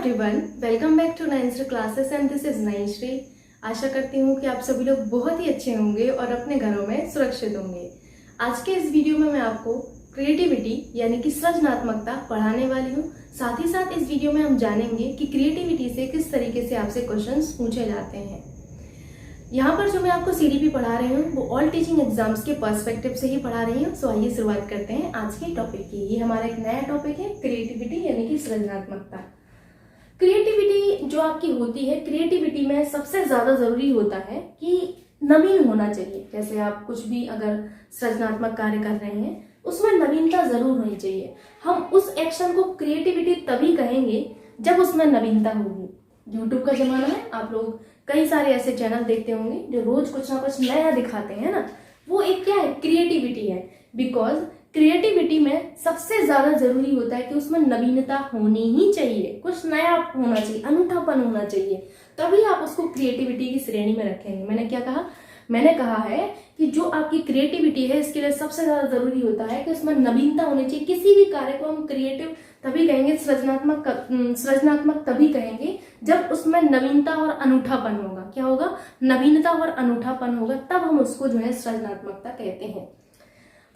Everyone, welcome back to nines classes and this is Nayanshree. आशा करती हूँ कि आप सभी लोग बहुत ही अच्छे होंगे और अपने घरों में सुरक्षित होंगे। आज के इस वीडियो में मैं आपको क्रिएटिविटी यानी कि सृजनात्मकता पढ़ाने वाली हूँ। साथ ही साथ इस वीडियो में हम जानेंगे कि क्रिएटिविटी से किस तरीके से आपसे क्वेश्चंस पूछे जाते हैं। यहाँ पर जो मैं आपको सीडीपी पढ़ा रही हूँ वो ऑल टीचिंग एग्जाम्स के पर्सपेक्टिव से ही पढ़ा रही हूँ। सो आइए शुरुआत करते हैं आज के टॉपिक की। ये हमारा एक नया टॉपिक है, क्रिएटिविटी यानी कि सृजनात्मकता। क्रिएटिविटी जो आपकी होती है, क्रिएटिविटी में सबसे ज्यादा जरूरी होता है कि नवीन होना चाहिए। जैसे आप कुछ भी अगर सृजनात्मक कार्य कर रहे हैं उसमें नवीनता जरूर होनी चाहिए। हम उस एक्शन को क्रिएटिविटी तभी कहेंगे जब उसमें नवीनता होगी। यूट्यूब का जमाना है, आप लोग कई सारे ऐसे चैनल देखते होंगे जो रोज कुछ ना कुछ नया दिखाते हैं ना, वो एक क्या है, क्रिएटिविटी है। बिकॉज क्रिएटिविटी में सबसे ज्यादा जरूरी होता है कि उसमें नवीनता होनी ही चाहिए, कुछ नया होना चाहिए, अनूठापन होना चाहिए, तभी आप उसको क्रिएटिविटी की श्रेणी में रखेंगे। मैंने क्या कहा? मैंने कहा है कि जो आपकी क्रिएटिविटी है इसके लिए सबसे ज्यादा जरूरी होता है कि उसमें नवीनता होनी चाहिए। किसी भी कार्य को हम क्रिएटिव तभी कहेंगे, सृजनात्मक तभी कहेंगे जब उसमें नवीनता और अनूठापन होगा। क्या होगा? नवीनता और अनूठापन होगा, तब हम उसको जो है सृजनात्मकता कहते हैं।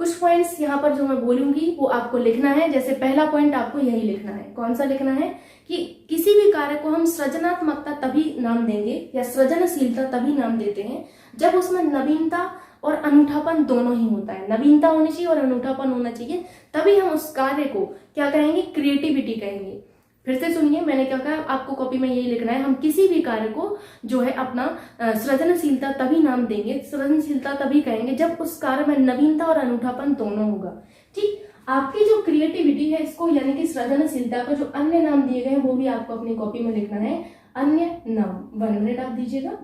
कुछ पॉइंट्स यहाँ पर जो मैं बोलूंगी वो आपको लिखना है। जैसे पहला पॉइंट आपको यही लिखना है। कौन सा लिखना है? कि किसी भी कार्य को हम सृजनात्मकता तभी नाम देंगे या सृजनशीलता तभी नाम देते हैं जब उसमें नवीनता और अनूठापन दोनों ही होता है। नवीनता होनी चाहिए और अनूठापन होना चाहिए, तभी हम उस कार्य को क्या कहेंगे? क्रिएटिविटी कहेंगे। फिर से सुनिए, मैंने क्या कहा? आपको कॉपी में यही लिखना है। हम किसी भी कार्य को जो है अपना सृजनशीलता तभी नाम देंगे, सृजनशीलता तभी कहेंगे जब उस कार्य में नवीनता और अनूठापन दोनों होगा। ठीक, आपकी जो क्रिएटिविटी है इसको यानी कि सृजनशीलता को जो अन्य नाम दिए गए हैं वो भी आपको अपनी कॉपी में लिखना है। अन्य नाम, 1 मिनट आप दीजिएगा।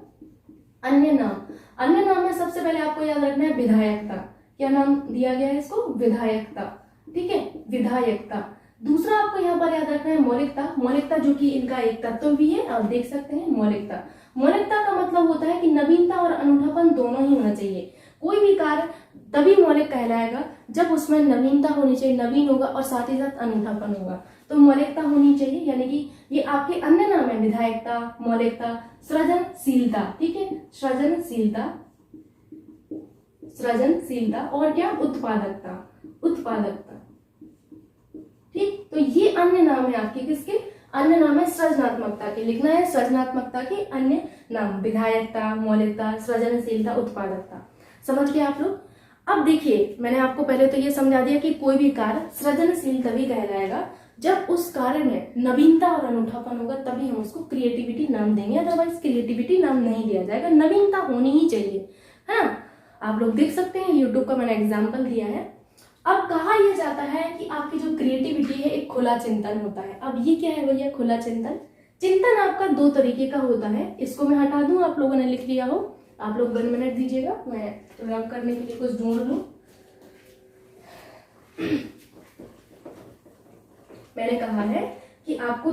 अन्य नाम में सबसे पहले आपको याद रखना है विधायकता। क्या नाम दिया गया है इसको? विधायकता। ठीक है, विधायकता। दूसरा आपको यहाँ पर याद रखना है मौलिकता जो कि इनका एक तत्व भी है, आप देख सकते हैं। मौलिकता का मतलब होता है कि नवीनता और अनूठापन दोनों ही होना चाहिए। कोई भी कार्य तभी मौलिक कहलाएगा जब उसमें नवीनता होनी चाहिए, नवीन होगा और साथ ही साथ अनूठापन होगा, तो मौलिकता होनी चाहिए। यानी कि ये आपके अन्य नाम है, विधायकता, मौलिकता, सृजनशीलता। ठीक है, सृजनशीलता और क्या? उत्पादकता। ठीक, तो ये अन्य नाम है आपके, किसके? अन्य नाम है सृजनात्मकता के। लिखना है सृजनात्मकता के अन्य नाम, विधायकता, मौलिकता, सृजनशीलता, उत्पादकता। समझ गए आप लोग? अब देखिए, मैंने आपको पहले तो ये समझा दिया कि कोई भी कार्य सृजनशील तभी कहलाएगा जब उस कार्य में नवीनता और अनूठापन होगा, तभी हम उसको क्रिएटिविटी नाम देंगे। अदरवाइज क्रिएटिविटी नाम नहीं दिया जाएगा, नवीनता होनी ही चाहिए, है ना? आप लोग देख सकते हैं, यूट्यूब का मैंने एग्जाम्पल दिया है। अब कहा यह जाता है कि आपकी जो क्रिएटिविटी है एक खुला चिंतन होता है। अब ये क्या है भैया? खुला चिंतन आपका 2 तरीके का होता है। इसको मैं हटा दूं, आप लोगों ने लिख लिया हो। आप लोग 1 मिनट दीजिएगा, मैं रब करने के लिए कुछ ढूंढ लूं। मैंने कहा है कि आपको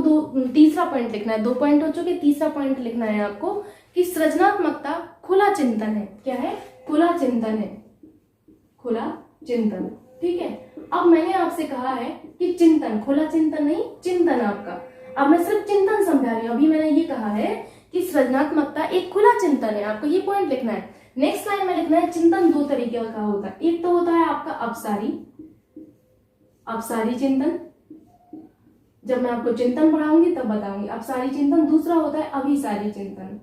तीसरा पॉइंट लिखना है। 2 पॉइंट हो चुके, तीसरा पॉइंट लिखना है आपको कि सृजनात्मकता खुला चिंतन है। क्या है? खुला चिंतन है, खुला चिंतन। ठीक है, अब मैंने आपसे कहा है कि चिंतन, खुला चिंतन नहीं, चिंतन आपका। अब मैं सिर्फ चिंतन समझा रही हूँ। अभी मैंने ये कहा है कि सृजनात्मकता एक खुला चिंतन है, आपको ये पॉइंट लिखना है। नेक्स्ट लाइन में लिखना है चिंतन 2 तरीके का होता है। एक तो होता है आपका अपसारी चिंतन, जब मैं आपको चिंतन पढ़ाऊंगी तब बताऊंगी अपसारी चिंतन। दूसरा होता है अभिसारी चिंतन।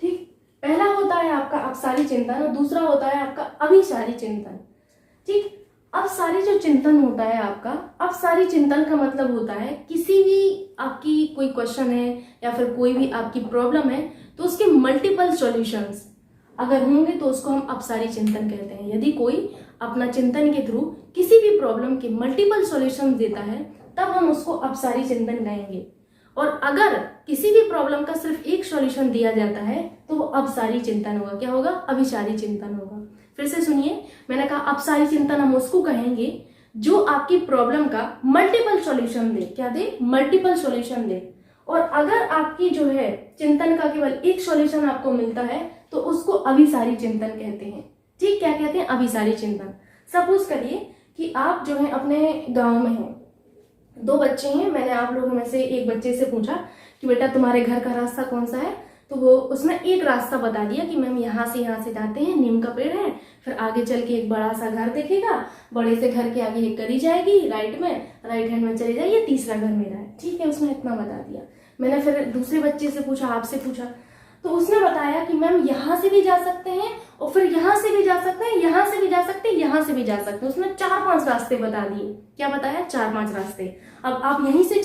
ठीक, पहला होता है आपका अपसारी चिंतन और दूसरा होता है आपका अभिसारी चिंतन। ठीक, अब सारी जो चिंतन होता है आपका, अब सारी चिंतन का मतलब होता है किसी भी आपकी कोई क्वेश्चन है या फिर कोई भी आपकी प्रॉब्लम है तो उसके मल्टीपल सॉल्यूशंस अगर होंगे तो उसको हम अपसारी चिंतन कहते हैं। यदि कोई अपना चिंतन के थ्रू किसी भी प्रॉब्लम के मल्टीपल सॉल्यूशंस देता है तब हम उसको अपसारी चिंतन कहेंगे। और अगर किसी भी प्रॉब्लम का सिर्फ एक सॉल्यूशन दिया जाता है तो वो अपसारी चिंतन होगा। क्या होगा? अभिसारी चिंतन होगा। फिर से सुनिए, मैंने कहा अपसारी चिंतन हम उसको कहेंगे जो आपकी प्रॉब्लम का मल्टीपल सॉल्यूशन दे। क्या दे? मल्टीपल सॉल्यूशन दे। और अगर आपकी जो है चिंतन का केवल एक सॉल्यूशन आपको मिलता है तो उसको अभिसारी चिंतन कहते हैं। ठीक, क्या कहते हैं? अभिसारी चिंतन। सपोज करिए कि आप जो है अपने गांव में हैं, 2 बच्चे हैं, मैंने आप लोगों में से एक बच्चे से पूछा कि बेटा तुम्हारे घर का रास्ता कौन सा है, तो वो उसने एक रास्ता बता दिया कि मैम यहाँ से जाते हैं, नीम का पेड़ है, फिर आगे चल के एक बड़ा सा घर दिखेगा, बड़े से घर के आगे एक गली जाएगी, राइट हैंड में चले जाइए, तीसरा घर मेरा है। ठीक है, उसने इतना बता दिया। मैंने फिर दूसरे बच्चे से पूछा, आपसे पूछा, तो उसने बताया कि मैम यहाँ से भी जा सकते हैं और फिर यहाँ से भी जा सकते हैं, यहाँ से भी जा सकते हैं, यहाँ से भी जा सकते हैं। उसने 4-5 रास्ते बता दिए। क्या बताया? 4-5 रास्ते। अब आप यहीं से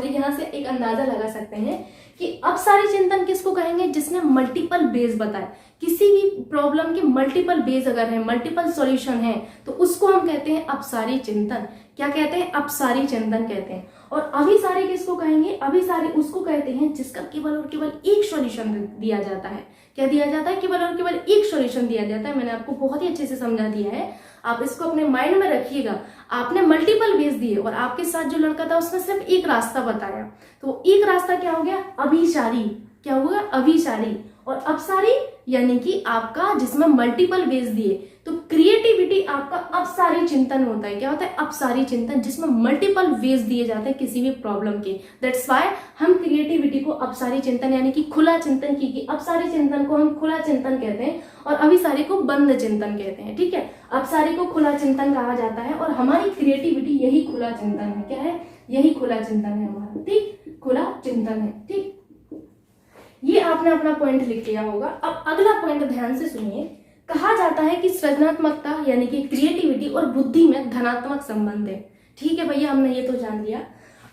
यहाँ से एक अंदाजा लगा सकते हैं कि अपसारी चिंतन किसको कहेंगे? जिसने मल्टीपल बेस बताए। किसी भी प्रॉब्लम के मल्टीपल बेस अगर है, मल्टीपल सॉल्यूशन है, तो उसको हम कहते हैं अपसारी चिंतन। क्या कहते हैं? अपसारी चिंतन कहते हैं। और अभिसारी किसको कहेंगे? अभिसारी उसको कहते हैं जिसका केवल और केवल एक सॉल्यूशन दिया जाता है। क्या दिया जाता है? केवल और केवल एक सॉल्यूशन दिया जाता है। मैंने आपको बहुत ही अच्छे से समझा दिया है, आप इसको अपने माइंड में रखिएगा। आपने मल्टीपल बेस दिए और आपके साथ जो लड़का था उसने सिर्फ एक रास्ता बताया, तो एक रास्ता क्या हो गया? अभिसारी। क्या होगा? अभिसारी। और अपसारी यानी कि आपका जिसमें मल्टीपल बेस दिए, तो क्रिएटिविटी आपका अपसारी चिंतन होता है। क्या होता है? अपसारी चिंतन, जिसमें मल्टीपल वेज दिए जाते हैं किसी भी प्रॉब्लम के। दैट्स व्हाई हम क्रिएटिविटी को अपसारी चिंतन यानी कि खुला चिंतन की अपसारी चिंतन को हम खुला चिंतन कहते हैं और अभिसारी को बंद चिंतन कहते हैं। ठीक है, अपसारी को खुला चिंतन कहा जाता है और हमारी क्रिएटिविटी यही खुला चिंतन है। क्या है? यही खुला चिंतन है हमारा। ठीक, खुला चिंतन है। ठीक, ये आपने अपना पॉइंट लिख लिया होगा। अब अगला पॉइंट ध्यान से सुनिए। कहा जाता है कि सृजनात्मकता यानी कि क्रिएटिविटी और बुद्धि में धनात्मक संबंध है। ठीक है भैया, हमने ये तो जान लिया।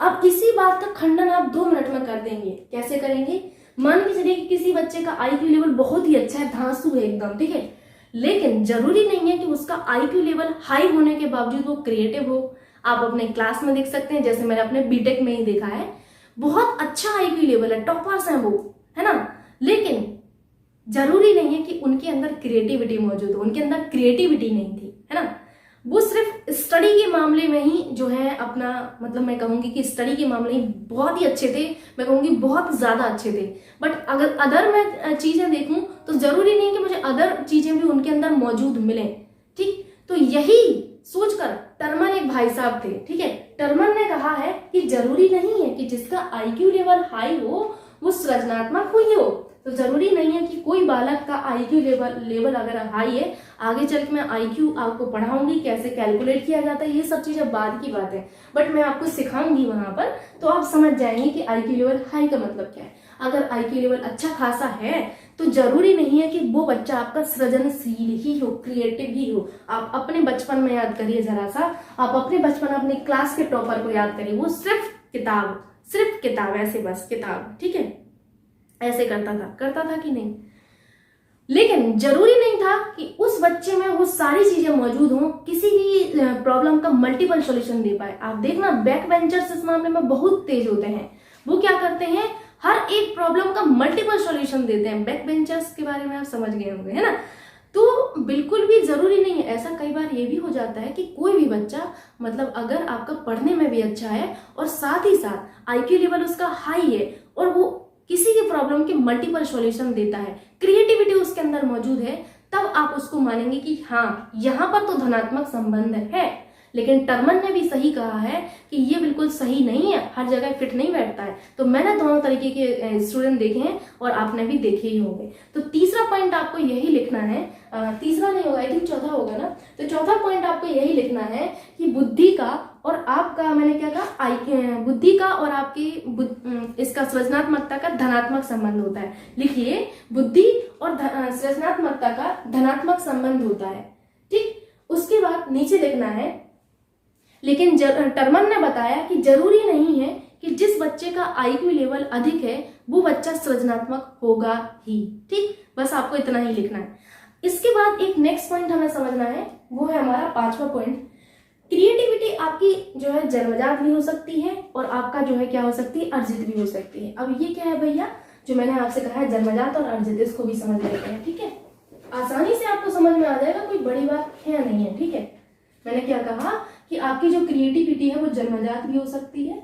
अब इसी बात का खंडन आप 2 मिनट में कर देंगे। कैसे करेंगे? मान के चलिए कि किसी बच्चे का आईक्यू लेवल बहुत ही अच्छा है, धांसू है एकदम, ठीक है, लेकिन जरूरी नहीं है कि उसका आईक्यू लेवल हाई होने के बावजूद वो क्रिएटिव हो। आप अपने क्लास में देख सकते हैं, जैसे मैंने अपने बीटेक में ही देखा है, बहुत अच्छा आईक्यू लेवल है, टॉपर्स हैं वो, है ना, लेकिन जरूरी नहीं है कि उनके अंदर क्रिएटिविटी मौजूद हो। उनके अंदर क्रिएटिविटी नहीं थी, है ना, वो सिर्फ स्टडी के मामले में ही जो है अपना, मतलब मैं कहूंगी कि स्टडी के मामले ही बहुत ही अच्छे थे, मैं कहूंगी बहुत ज्यादा अच्छे थे। बट अगर अदर मैं चीजें देखूं तो जरूरी नहीं कि मुझे अदर चीजें भी उनके अंदर मौजूद मिले। ठीक, तो यही सोचकर टर्मन एक भाई साहब थे, ठीक है, टर्मन ने कहा है कि जरूरी नहीं है कि जिसका आईक्यू लेवल हाई हो वो सृजनात्मक हुई हो। तो जरूरी नहीं है कि कोई बालक का आईक्यू लेवल अगर हाई है, आगे चल के मैं आईक्यू आपको पढ़ाऊंगी कैसे कैलकुलेट किया जाता है, ये सब चीजें बाद की बात है, बट मैं आपको सिखाऊंगी वहां पर, तो आप समझ जाएंगे कि आईक्यू लेवल हाई का मतलब क्या है। अगर आईक्यू लेवल अच्छा खासा है तो जरूरी नहीं है कि वो बच्चा आपका सृजनशील ही हो, क्रिएटिव ही हो। आप अपने बचपन में याद करिए जरा सा, आप अपने बचपन अपने क्लास के टॉपर को याद करिए, वो सिर्फ किताब ऐसे बस किताब, ठीक है, ऐसे करता था कि नहीं, लेकिन जरूरी नहीं था कि उस बच्चे में वो सारी चीजें मौजूद हों, किसी भी प्रॉब्लम का मल्टीपल सॉल्यूशन दे पाए। आप देखना बैक बेंचर्स इस मामले में बहुत तेज होते हैं, वो क्या करते हैं, हर एक प्रॉब्लम का मल्टीपल सॉल्यूशन देते हैं। बैक बेंचर्स के बारे में आप समझ गए होंगे, है ना। तो बिल्कुल भी जरूरी नहीं है, ऐसा कई बार ये भी हो जाता है कि कोई भी बच्चा, मतलब अगर आपका पढ़ने में भी अच्छा है और साथ ही साथ आईक्यू लेवल उसका हाई है और वो किसी भी प्रॉब्लम के मल्टीपल सॉल्यूशन देता है, क्रिएटिविटी उसके अंदर मौजूद है, तब आप उसको मानेंगे कि हाँ यहाँ पर तो धनात्मक संबंध है। लेकिन टर्मन ने भी सही कहा है कि ये बिल्कुल सही नहीं है, हर जगह फिट नहीं बैठता है। तो मैंने दोनों तरीके के स्टूडेंट देखे हैं और आपने भी देखे ही होंगे। तो तीसरा पॉइंट आपको यही लिखना है, तीसरा नहीं होगा, आई थिंक चौथा होगा ना, तो चौथा पॉइंट आपको यही लिखना है कि बुद्धि का और आपका, मैंने क्या कहा, बुद्धि का और आपकी इसका सृजनात्मकता का धनात्मक संबंध होता है। लिखिए, बुद्धि और सृजनात्मकता का धनात्मक संबंध होता है। ठीक, उसके बाद नीचे लिखना है, लेकिन टर्मन ने बताया कि जरूरी नहीं है कि जिस बच्चे का आईक्यू लेवल अधिक है वो बच्चा सृजनात्मक होगा ही। ठीक, बस आपको इतना ही लिखना है। इसके बाद एक नेक्स्ट पॉइंट हमें समझना है, वो है हमारा 5वां पॉइंट। क्रिएटिविटी आपकी जो है जन्मजात भी हो सकती है और आपका जो है क्या हो सकती है, अर्जित भी हो सकती है। अब ये क्या है भैया, जो मैंने आपसे कहा है जन्मजात और अर्जित, इसको भी समझ लेते हैं। ठीक है, आसानी से आपको समझ में आ जाएगा, कोई बड़ी बात है नहीं है। ठीक है, मैंने क्या कहा कि आपकी जो क्रिएटिविटी है वो जन्मजात भी हो सकती है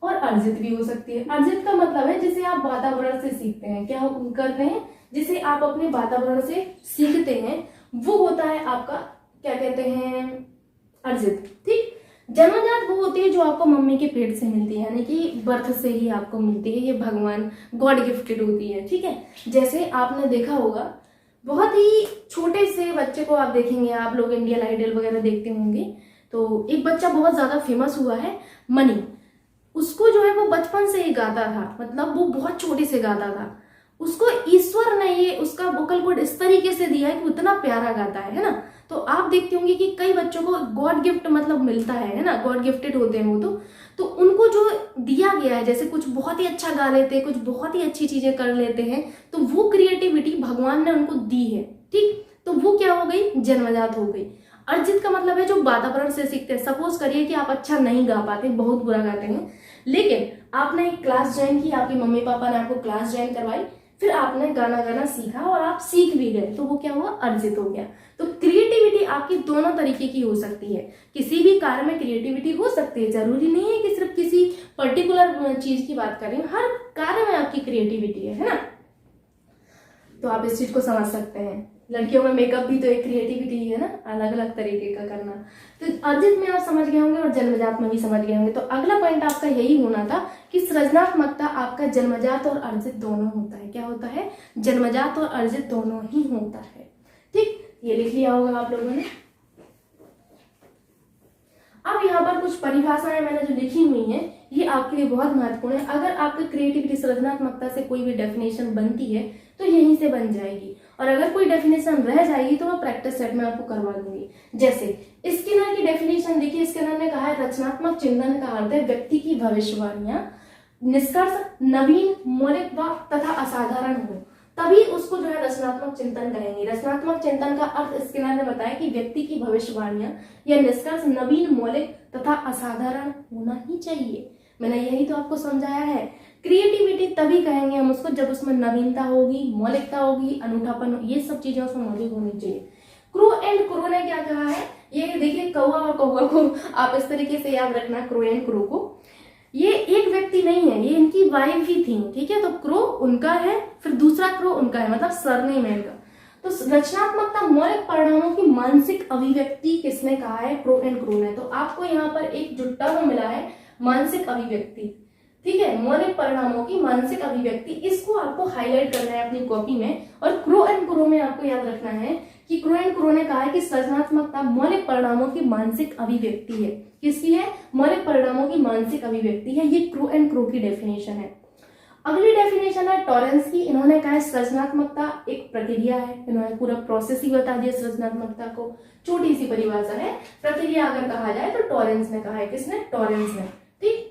और अर्जित भी हो सकती है। अर्जित का मतलब है जिसे आप वातावरण से सीखते हैं, क्या करते हैं, जिसे आप अपने वातावरण से सीखते हैं वो होता है आपका क्या कहते हैं, अर्जित। ठीक, जन्मजात वो होती है जो आपको मम्मी के पेट से मिलती है, यानी कि बर्थ से ही आपको मिलती है, ये भगवान गॉड गिफ्टेड होती है। ठीक है, जैसे आपने देखा होगा बहुत ही छोटे से बच्चे को आप देखेंगे, आप लोग इंडियन आइडल वगैरह देखते होंगे, तो एक बच्चा बहुत ज्यादा फेमस हुआ है, मनी। उसको जो है वो बचपन से ही गाता था, मतलब वो बहुत छोटे से गाता था। उसको ईश्वर ने ये उसका वोकल कोड इस तरीके से दिया है कि उतना प्यारा गाता है ना। तो आप देखते होंगे कि कई बच्चों को गॉड गिफ्ट मतलब मिलता है ना, गॉड गिफ्टेड होते हैं वो। तो उनको जो दिया गया है, जैसे कुछ बहुत ही अच्छा गा लेते हैं, कुछ बहुत ही अच्छी चीजें कर लेते हैं, तो वो क्रिएटिविटी भगवान ने उनको दी है। ठीक, तो वो क्या हो गई, जन्मजात हो गई। अर्जित का मतलब है जो वातावरण से सीखते हैं। सपोज करिए कि आप अच्छा नहीं गा पाते, बहुत बुरा गाते हैं, लेकिन आपने एक क्लास ज्वाइन की, आपके मम्मी पापा ने आपको क्लास ज्वाइन करवाई, फिर आपने गाना गाना सीखा और आप सीख भी गए, तो वो क्या हुआ, अर्जित हो गया। तो क्रिएटिविटी आपकी दोनों तरीके की हो सकती है, किसी भी कार्य में क्रिएटिविटी हो सकती है, जरूरी नहीं है कि सिर्फ किसी पर्टिकुलर चीज की बात करें, हर कार्य में आपकी क्रिएटिविटी है ना। तो आप इस चीज को समझ सकते हैं। लड़कियों में मेकअप भी तो एक क्रिएटिविटी है ना, अलग अलग तरीके का करना। तो अर्जित में आप समझ गए होंगे और जन्मजात में भी समझ गए होंगे। तो अगला पॉइंट आपका यही होना था कि सृजनात्मकता आपका जन्मजात और अर्जित दोनों होता है। क्या होता है, जन्मजात और अर्जित दोनों ही होता है। ठीक, ये लिख लिया होगा आप लोगों ने। अब यहाँ पर कुछ परिभाषाएं मैंने जो लिखी हुई हैं, ये आपके लिए बहुत महत्वपूर्ण है। अगर आपकी क्रिएटिविटी सृजनात्मकता से कोई भी डेफिनेशन बनती है तो यहीं से बन जाएगी, और अगर कोई डेफिनेशन रह जाएगी तो मैं प्रैक्टिस सेट में आपको करवा दूंगी। जैसे स्किनर की डेफिनेशन देखिए, स्किनर ने कहा है रचनात्मक चिंतन का अर्थ है व्यक्ति की भविष्यवाणियां निष्कर्ष नवीन, मौलिक व तथा असाधारण हो, तभी उसको जो है रचनात्मक चिंतन कहेंगे। रचनात्मक चिंतन का अर्थ स्किनर ने बताया कि व्यक्ति की भविष्यवाणियां या निष्कर्ष नवीन, मौलिक तथा असाधारण होना ही चाहिए। मैंने यही तो आपको समझाया है। क्रिएटिविटी तभी कहेंगे हम उसको जब उसमें नवीनता होगी, मौलिकता होगी, अनूठापन, ये सब चीजें उसमें मौजूद होनी चाहिए। क्रो एंड क्रो ने क्या कहा है, ये देखिए कौवा और कौवा को आप इस तरीके से याद रखना, क्रो एंड क्रो को। ये एक व्यक्ति नहीं है, ये इनकी वाइफ ही थी। ठीक है, तो क्रो उनका है, फिर दूसरा क्रो उनका है, मतलब सरनेम है इनका। तो रचनात्मकता मौलिक परिणामों की मानसिक अभिव्यक्ति किसने कहा है, क्रो एंड क्रो ने। तो आपको यहाँ पर एक जो टर्म मिला है मानसिक अभिव्यक्ति, ठीक है, मौलिक परिणामों की मानसिक अभिव्यक्ति, इसको आपको हाईलाइट करना है अपनी कॉपी में। और क्रो एंड क्रो में आपको याद रखना है कि क्रो एंड क्रो ने कहा है कि सृजनात्मकता मौलिक परिणामों की मानसिक अभिव्यक्ति है। किसकी है, मौलिक परिणामों की मानसिक अभिव्यक्ति है। ये क्रो एंड क्रो की डेफिनेशन है। अगली डेफिनेशन है टॉरेंस की। इन्होंने कहा है सृजनात्मकता एक प्रक्रिया है। इन्होंने पूरा प्रोसेस ही बता दिया सृजनात्मकता को, छोटी सी परिभाषा है। प्रक्रिया अगर कहा जाए तो टॉरेंस ने कहा है। किसने, टॉरेंस ने। ठीक,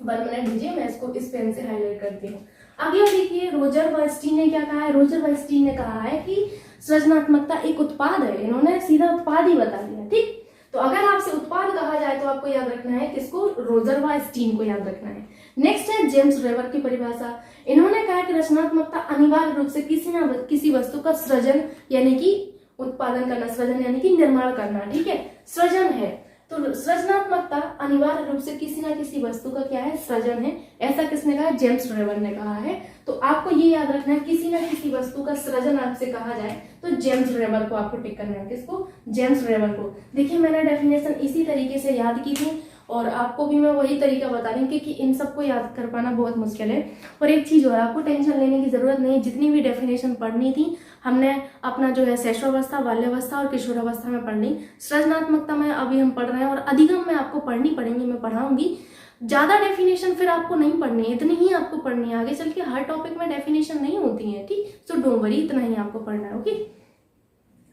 1 मिनट दीजिए, मैं इसको इस पेन से हाईलाइट करती हूँ। आगे देखिए रोजर वाइस्टीन ने क्या कहा है। रोजर वाइस्टीन ने कहा है कि सृजनात्मकता एक उत्पाद है। इन्होंने सीधा उत्पाद ही बता दिया। ठीक, तो अगर आपसे उत्पाद कहा जाए तो आपको याद रखना है किसको, रोजर वाइस्टीन को याद रखना है। नेक्स्ट है जेम्स रेवर की परिभाषा। इन्होंने कहा कि रचनात्मकता अनिवार्य रूप से किसी वस्तु का सृजन यानी कि उत्पादन करना, सृजन यानी कि निर्माण करना। ठीक है, सृजन है। तो सृजनात्मकता अनिवार्य रूप से किसी ना किसी वस्तु का क्या है, सृजन है। ऐसा किसने कहा, जेम्स रेवर ने कहा है। तो आपको ये याद रखना है किसी ना किसी वस्तु का सृजन आपसे कहा जाए तो जेम्स रेवर को आपको टिक करना है। किसको, जेम्स रेवर को। देखिए मैंने डेफिनेशन इसी तरीके से याद की थी और आपको भी मैं वही तरीका बता रही हूँ क्योंकि इन सबको याद कर पाना बहुत मुश्किल है। और एक चीज और, आपको टेंशन लेने की जरूरत नहीं। जितनी भी डेफिनेशन पढ़नी थी हमने अपना जो है शैशवावस्था, बाल्यावस्था और किशोरावस्था में पढ़नी। सृजनात्मकता में अभी हम पढ़ रहे हैं और अधिगम में आपको पढ़नी पड़ेंगी, मैं पढ़ाऊंगी। ज्यादा डेफिनेशन फिर आपको नहीं पढ़नी है, इतनी ही आपको पढ़नी है। आगे चल के हर टॉपिक में डेफिनेशन नहीं होती है। ठीक, सो डोंट वरी, इतना ही आपको पढ़ना है। ओके,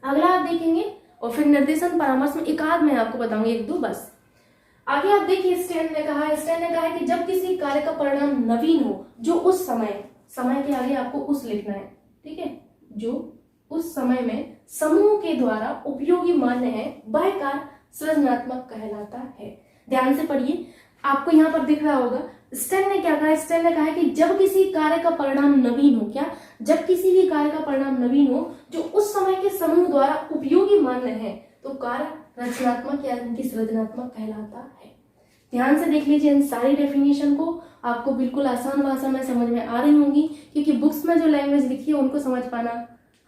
अगला आप देखेंगे और फिर निर्देशन परामर्श में एक आध मैं आपको बताऊंगी, 1-2 बस। आगे आप देखिए स्टैन ने कहा है कि जब किसी कार्य का परिणाम नवीन हो, जो उस समय के आगे आपको उस लिखना है। ठीक है, जो उस समय में समूह के द्वारा उपयोगी मान्य है वह कार्य सृजनात्मक कहलाता है। ध्यान से पढ़िए, आपको यहाँ पर दिख रहा होगा स्टैन ने क्या कहा। स्टैन ने कहा है कि जब किसी कार्य का परिणाम नवीन हो, क्या, जब किसी भी कार्य का परिणाम नवीन हो जो उस समय के समूह द्वारा उपयोगी मान्य है तो कार्य रचनात्मक यानी कि सृजनात्मक कहलाता है। ध्यान से देख लीजिए इन सारी डेफिनेशन को, आपको बिल्कुल आसान भाषा में समझ में आ रही होंगी क्योंकि बुक्स में जो लैंग्वेज लिखी है उनको समझ पाना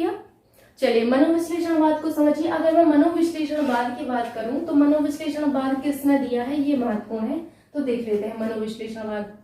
लिया। चलिए मनोविश्लेषणवाद को समझिए। अगर मैं मनोविश्लेषणवाद की बात करूं तो मनोविश्लेषणवाद किसने दिया है ये महत्वपूर्ण है, तो देख लेते हैं मनोविश्लेषणवाद।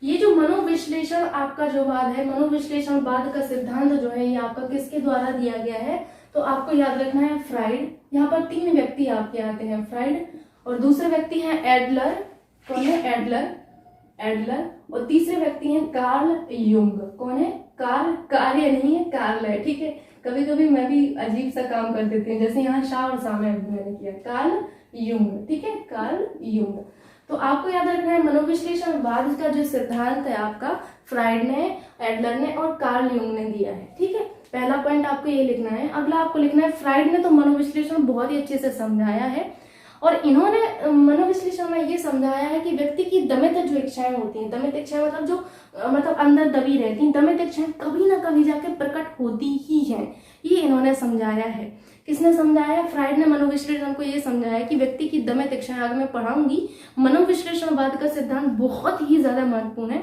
ये जो मनोविश्लेषण आपका जो वाद है, मनोविश्लेषणवाद का सिद्धांत जो है ये आपका किसके द्वारा दिया गया है, तो आपको याद रखना है फ्राइड। यहाँ पर 3 व्यक्ति आपके आते हैं, फ्राइड, और दूसरे व्यक्ति हैं एडलर। कौन है? एडलर। और तीसरे व्यक्ति हैं कार्ल युंग। कौन है? कार्य नहीं है, कार्ल है। ठीक है, कभी कभी मैं भी अजीब सा काम कर देती हूँ, जैसे यहाँ शाह और शाह में मैंने किया, कार्ल युंग। ठीक है, कार्ल युंग। तो आपको याद रखना है मनोविश्लेषणवाद का जो सिद्धांत है आपका फ्राइड ने, एडलर ने और कार्ल युंग ने दिया है। ठीक है, पहला पॉइंट आपको ये लिखना है। अगला आपको लिखना है फ्राइड ने तो मनोविश्लेषण बहुत ही अच्छे से समझाया है, और इन्होंने मनोविश्लेषण में ये समझाया है कि व्यक्ति की दमित जो इच्छाएं होती हैं, दमित इच्छाएं मतलब जो अंदर दबी रहती हैं, दमित इच्छाएं कभी ना कभी जाके प्रकट होती ही हैं, ये इन्होंने समझाया है। किसने समझाया? फ्राइड ने मनोविश्लेषण को ये समझाया कि व्यक्ति की दमित इच्छाएं, आगे मैं पढ़ाऊंगी। मनोविश्लेषणवाद का सिद्धांत बहुत ही ज्यादा महत्वपूर्ण है,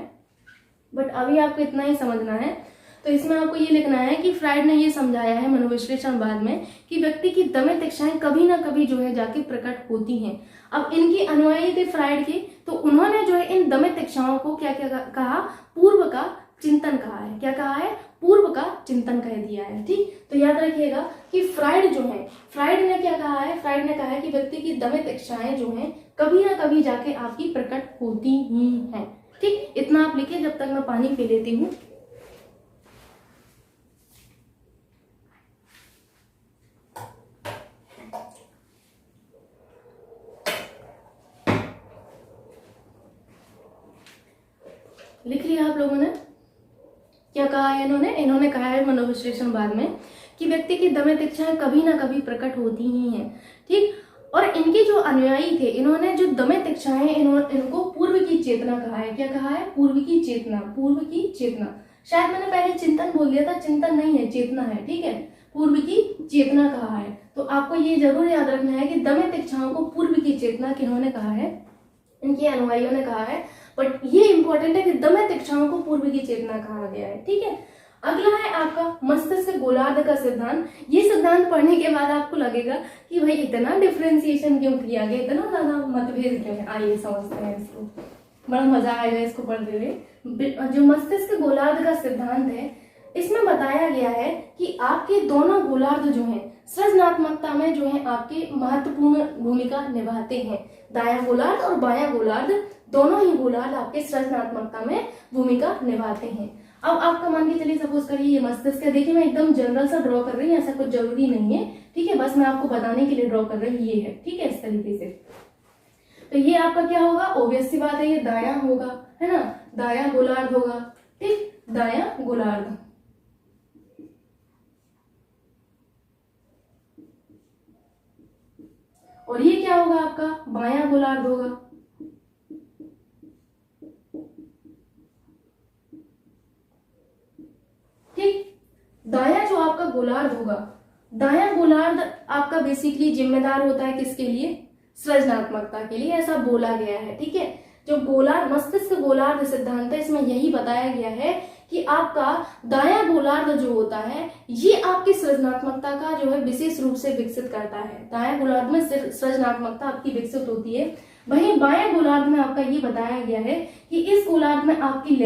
बट अभी आपको इतना ही समझना है। तो इसमें आपको ये लिखना है कि फ्राइड ने ये समझाया है मनोविश्लेषणवाद में कि व्यक्ति की दमित इच्छाएं कभी ना कभी जो है जाके प्रकट होती हैं। अब इनके अनुयायी थे फ्राइड के, तो उन्होंने जो है इन दमित इच्छाओं को क्या क्या कहा? पूर्व का चिंतन कहा है। क्या कहा है? पूर्व का चिंतन कह दिया है। ठीक, तो याद रखिएगा कि फ्राइड जो है, फ्राइड ने क्या कहा है? फ्राइड ने कहा है कि व्यक्ति की दमित इच्छाएं जो हैं कभी ना कभी जाके आपकी प्रकट होती ही हैं। ठीक, इतना आप लिखिए जब तक मैं पानी पी लेती हूँ। लिख लिया आप लोगों ने? क्या कहा है इन्होंने कहा है मनोविश्लेषणवाद में कि व्यक्ति की दमित इच्छाएं कभी ना कभी प्रकट होती ही हैं। ठीक, और इनके जो अनुयायी थे, इन्होंने जो दमित इच्छाएं इनको पूर्व की चेतना कहा है। क्या कहा है? पूर्व की चेतना। शायद मैंने पहले चिंतन बोल दिया था, चिंतन नहीं है, चेतना है। ठीक है, पूर्व की चेतना कहा है। तो आपको ये जरूर याद रखना है कि दमित इच्छाओं को पूर्व की चेतना किन्होंने कहा है? इनके अनुयायियों ने कहा है। बट ये इंपॉर्टेंट है कि दमित इच्छाओं को पूर्व की चेतना कहा गया है। ठीक है, अगला है आपका मस्तिष्क गोलार्ध का सिद्धांत। ये सिद्धांत पढ़ने के बाद आपको लगेगा कि भाई इतना डिफरेंशिएशन क्यों किया गया, इतना ज्यादा मतभेद क्यों है। आइए समझते हैं इसको, बड़ा मजा आएगा इसको पढ़ते हुए। जो मस्तिष्क गोलार्ध का सिद्धांत है, इसमें बताया गया है कि आपके दोनों गोलार्ध जो हैं सृजनात्मकता में जो है आपके महत्वपूर्ण भूमिका निभाते हैं। दायां गोलार्ध और बायां गोलार्ध, दोनों ही गोलार्ध आपके सृजनात्मकता में भूमिका निभाते हैं। अब आपका मान के चलिए, सपोज करिए ये मस्तिष्क है। देखिए मैं एकदम जनरल सा ड्रॉ कर रही हूँ, ऐसा कुछ जरूरी नहीं है। ठीक है, बस मैं आपको बताने के लिए ड्रॉ कर रही हूँ। ये है, ठीक है, इस तरीके से। तो ये आपका क्या होगा? ऑब्वियस सी बात है, ये दायां होगा, है ना, दायां गोलार्ध होगा। ठीक, दायां गोलार्ध। और ये क्या होगा? आपका बायां गोलार्ध होगा। ठीक, दायां जो आपका गोलार्ध होगा, दायां गोलार्ध आपका बेसिकली जिम्मेदार होता है किसके लिए? सृजनात्मकता के लिए, ऐसा बोला गया है। ठीक है, जो गोलार्ध मस्तिष्क गोलार्ध सिद्धांत है, इसमें यही बताया गया है कि आपका दायां गोलार्ध जो होता है ये आपकी सृजनात्मकता का जो है विशेष रूप से विकसित करता है। दायां गोलार्ध में सृजनात्मकता आपकी विकसित होती है। वहीं बायां गोलार्ध में आपका ये बताया गया है कि इस गोलार्ध में आपकी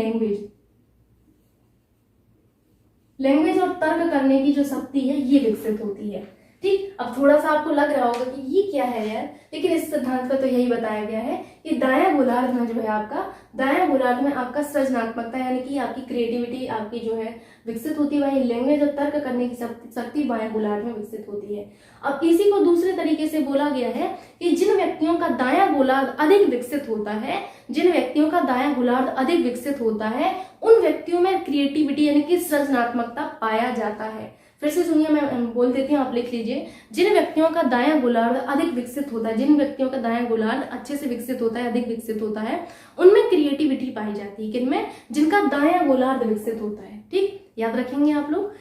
लैंग्वेज और तर्क करने की जो शक्ति है ये विकसित होती है। ठीक, अब थोड़ा सा आपको लग रहा होगा कि ये क्या है यार, लेकिन इस सिद्धांत पर तो यही बताया गया है कि दायां गोलार्ध में जो है आपका, दायां गोलार्ध में आपका सृजनात्मकता यानी कि आपकी क्रिएटिविटी आपकी जो है विकसित होती है। वही लैंग्वेज और तर्क करने की शक्ति बायां गोलार्ध में विकसित होती है। अब इसी को दूसरे तरीके से बोला गया है कि जिन व्यक्तियों का दायां गोलार्ध अधिक विकसित होता है, जिन व्यक्तियों का दायां गोलार्ध अधिक विकसित होता है, उन व्यक्तियों में क्रिएटिविटी यानी कि सृजनात्मकता पाया जाता है। फिर से सुनिए, मैं बोल देती हूँ, आप लिख लीजिए। जिन व्यक्तियों का दायां गोलार्ध अधिक विकसित होता है, जिन व्यक्तियों का दायां गोलार्ध अच्छे से विकसित होता है, अधिक विकसित होता है, उनमें क्रिएटिविटी पाई जाती है। किनमें? जिनका दायां गोलार्ध विकसित होता है। ठीक, याद रखेंगे आप लोग।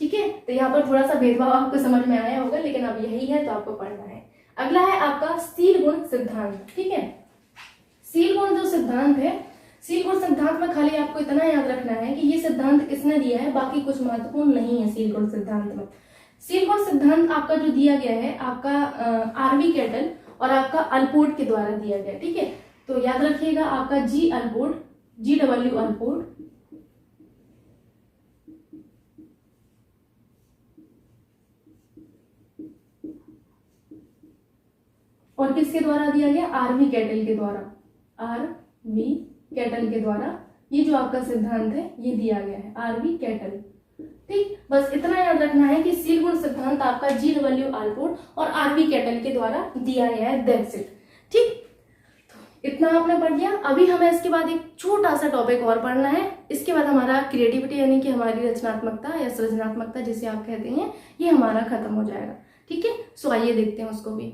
ठीक है, तो यहाँ पर थोड़ा सा भेदभाव आपको समझ में आया होगा, लेकिन अब यही है तो आपको पढ़ना है। अगला है आपका सील गुण सिद्धांत। ठीक है, सील गुण जो सिद्धांत है, सील गुण सिद्धांत में खाली आपको इतना याद रखना है कि ये सिद्धांत किसने दिया है, बाकी कुछ महत्वपूर्ण नहीं है सील गुण सिद्धांत में। सील गुण सिद्धांत आपका जो दिया गया है आपका आरवी कैटल और आपका अल्पोर्ट के द्वारा दिया गया। ठीक है, तो याद रखिएगा आपका जी अल्पोर्ट, GW अल्पोर्ट, और किसके द्वारा दिया गया? आरवी कैटल के द्वारा, आरवी कैटल के द्वारा ये जो आपका सिद्धांत है ये दिया गया है, आरवी कैटल। ठीक, बस इतना याद रखना है कि सील गुण सिद्धांत आपका GW अल्पोर्ट और आरवी कैटल के द्वारा दिया गया है, दैट्स इट। ठीक, तो इतना आपने पढ़ लिया। अभी हमें इसके बाद एक छोटा सा टॉपिक और पढ़ना है। इसके बाद हमारा क्रिएटिविटी यानी कि हमारी रचनात्मकता या सृजनात्मकता जिसे आप कहते हैं, ये हमारा खत्म हो जाएगा। ठीक है, सो आइए देखते हैं उसको भी।